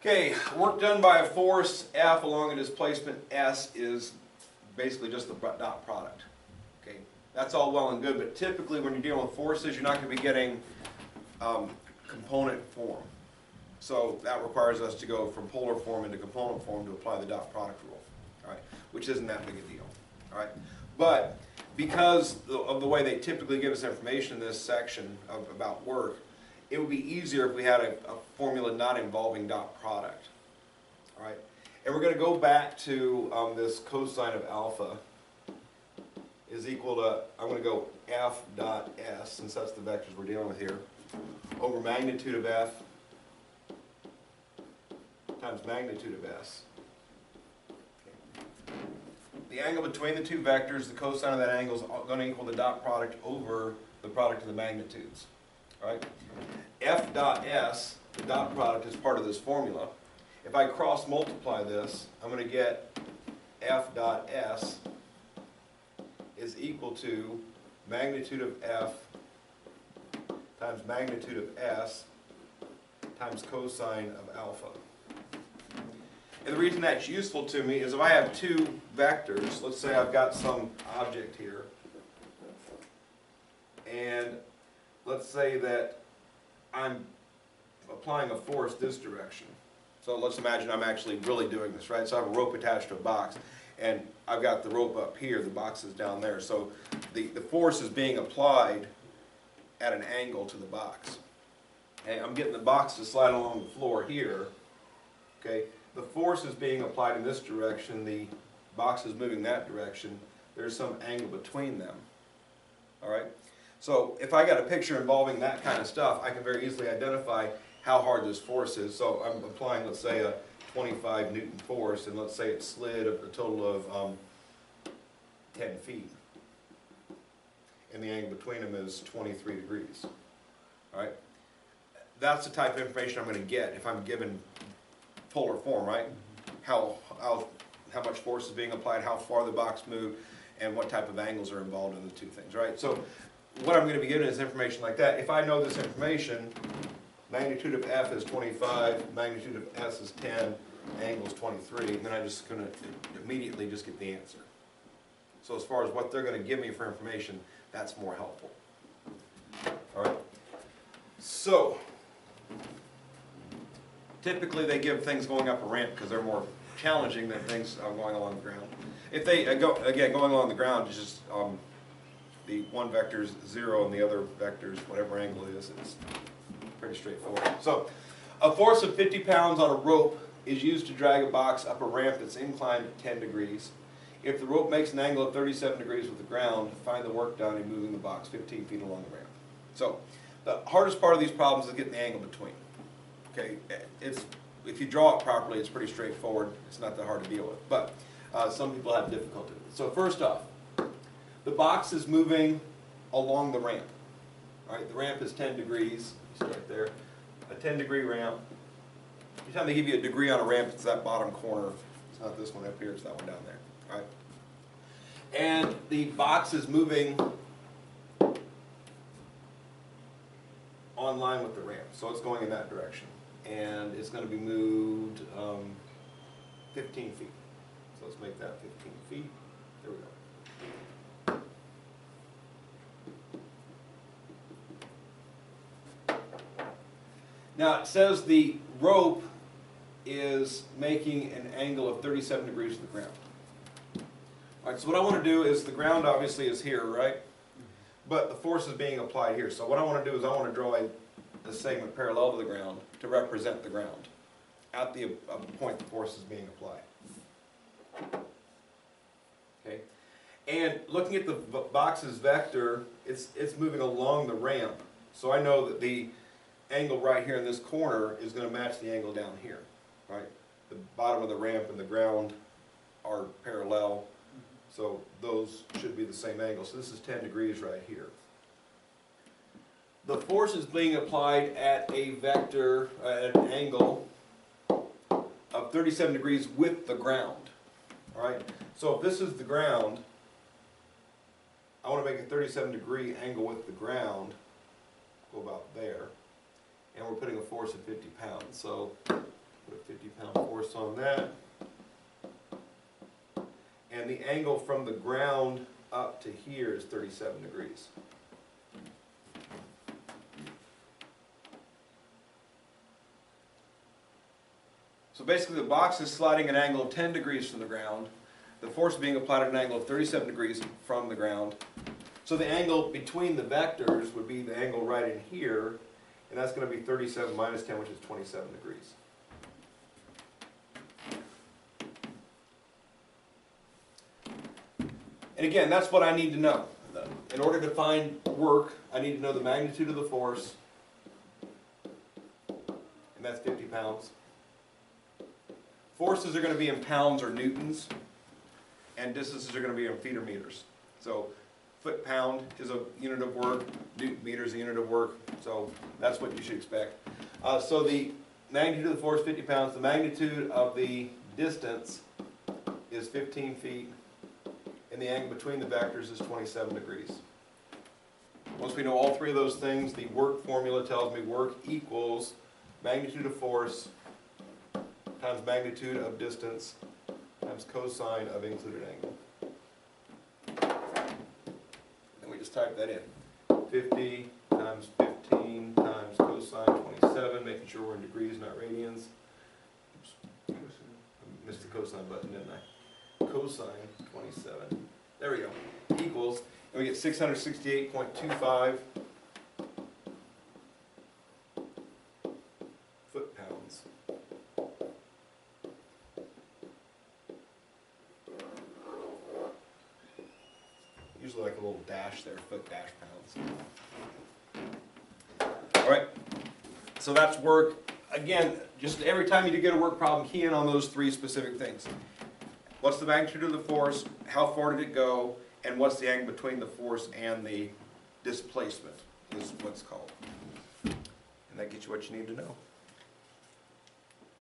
Okay, work done by a force F along a displacement S is basically just the dot product. Okay, that's all well and good, but typically when you're dealing with forces, you're not going to be getting component form. So that requires us to go from polar form into component form to apply the dot product rule, all right, which isn't that big a deal. All right, but because of the way they typically give us information in this section about work, it would be easier if we had a formula not involving dot product. All right, and we're going to go back to this cosine of alpha is equal to, I'm going to go F dot S, since that's the vectors we're dealing with here, over magnitude of F times magnitude of S. Okay. The angle between the two vectors, the cosine of that angle, is going to equal the dot product over the product of the magnitudes. All right? F dot S, the dot product, is part of this formula. If I cross multiply this, I'm going to get F dot S is equal to magnitude of F times magnitude of S times cosine of alpha. And the reason that's useful to me is if I have two vectors, let's say I've got some object here, and let's say that I'm applying a force this direction. So let's imagine I'm actually really doing this, right? So I have a rope attached to a box, and I've got the rope up here, the box is down there. So the force is being applied at an angle to the box. Okay, I'm getting the box to slide along the floor here. Okay, the force is being applied in this direction, the box is moving that direction. There's some angle between them. All right? So if I got a picture involving that kind of stuff, I can very easily identify how hard this force is. So I'm applying, let's say, a 25 Newton force, and let's say it slid a total of 10 feet. And the angle between them is 23 degrees. All right? That's the type of information I'm going to get if I'm given polar form, right? How much force is being applied, how far the box moved, and what type of angles are involved in the two things, right? So what I'm going to be given is information like that. If I know this information, magnitude of F is 25, magnitude of S is 10, angle is 23, and then I'm just going to immediately just get the answer. So as far as what they're going to give me for information, that's more helpful. All right. So typically they give things going up a ramp because they're more challenging than things going along the ground. If they going along the ground is just the one vector is 0 and the other vector is whatever angle it is. It's pretty straightforward. So a force of 50 pounds on a rope is used to drag a box up a ramp that's inclined at 10 degrees. If the rope makes an angle of 37 degrees with the ground, find the work done in moving the box 15 feet along the ramp. So the hardest part of these problems is getting the angle between. Okay, if you draw it properly, it's pretty straightforward. It's not that hard to deal with, but some people have difficulty with it. So first off, the box is moving along the ramp. All right, the ramp is 10 degrees. Start there. A 10-degree ramp. Every time they give you a degree on a ramp, it's that bottom corner. It's not this one up here, it's that one down there. All right. And the box is moving on line with the ramp, so it's going in that direction. And it's going to be moved 15 feet. So let's make that 15 feet. There we go. Now it says the rope is making an angle of 37 degrees to the ground. All right, so what I want to do is, the ground obviously is here, right? But the force is being applied here. So what I want to do is I want to draw a segment parallel to the ground to represent the ground at the point the force is being applied. Okay, and looking at the box's vector, it's moving along the ramp. So I know that the angle right here in this corner is going to match the angle down here. Right, the bottom of the ramp and the ground are parallel, so those should be the same angle. So this is 10 degrees right here. The force is being applied at a vector, at an angle of 37 degrees with the ground. All right, so if this is the ground, I want to make a 37-degree angle with the ground, go about there, and we're putting a force of 50 pounds. So put 50 50-pound force on that. And the angle from the ground up to here is 37 degrees. So basically the box is sliding at an angle of 10 degrees from the ground. The force is being applied at an angle of 37 degrees from the ground. So the angle between the vectors would be the angle right in here, and that's going to be 37 minus 10, which is 27 degrees. And again, that's what I need to know. In order to find work, I need to know the magnitude of the force, and that's 50 pounds. Forces are going to be in pounds or newtons, and distances are going to be in feet or meters. So foot-pound is a unit of work, newton-meter is a unit of work, so that's what you should expect. So the magnitude of the force, 50 pounds, the magnitude of the distance is 15 feet, and the angle between the vectors is 27 degrees. Once we know all three of those things, the work formula tells me work equals magnitude of force times magnitude of distance times cosine of included angle. And we just type that in. 50 times 15 times cosine 27, making sure we're in degrees, not radians. Oops. I missed the cosine button, didn't I? Cosine 27. There we go. Equals, and we get 668.25 foot-pounds. Usually like a little dash there, foot dash pounds. All right, so that's work. Again, just every time you get a work problem, key in on those three specific things. What's the magnitude of the force? How far did it go? And what's the angle between the force and the displacement is what's called. And that gets you what you need to know.